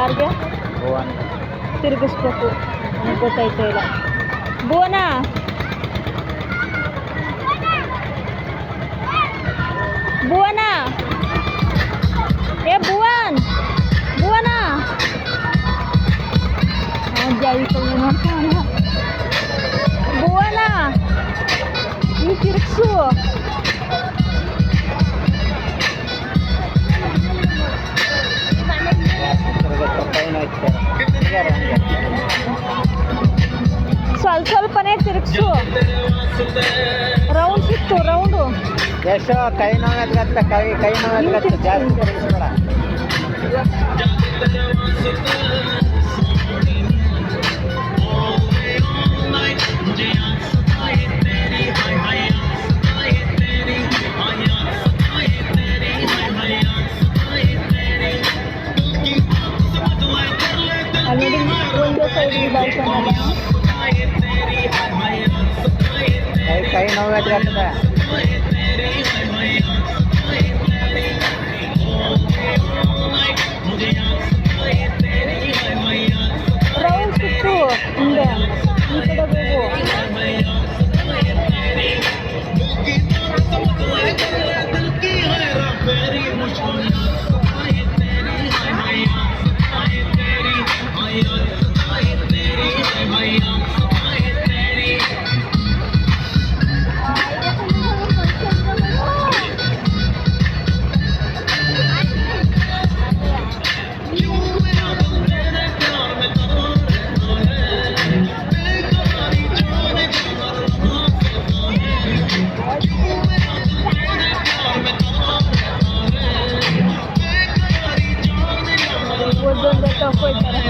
ಯಾರಿಗೆ ಭುವನ್ ತಿರುಗಿಸ್ಬೇಕು ನನಗೆ ಗೊತ್ತಾಯ್ತಾ ಇಲ್ಲ. ಭುವನ ಭುವನ ಏ ಭುವನ್ ಭುವನ ಭುವನ ಈ ತಿರುಗಿಸು. ಸ್ವಲ್ಪನೇ ತಿರುಗಿಸು. ರೌಂಡ್ ಸಿಕ್ತು ರೌಂಡು. ಎಷ್ಟೋ ಕೈ ನೋವು ಕೈ ನೋವು ಜಾಸ್ತಿ ತಿರುಗಿಸ್ಬೇಡ. ಆಲ್ರೆಡಿ ಒಂದು ಸೈಡ್ ಬಾಳ್ಕೊಂಡಲ್ಲ. ಕೈ ನೋವು ಆಗ್ತದೆ. ರೌಂಡ್ ಸಿಕ್ತು ಹಿಂದೆ ಈ ಕಡೆ ಹೋಗು. ಒಂದೊಂದೇ ತಗೊಳ್ತಾರೆ.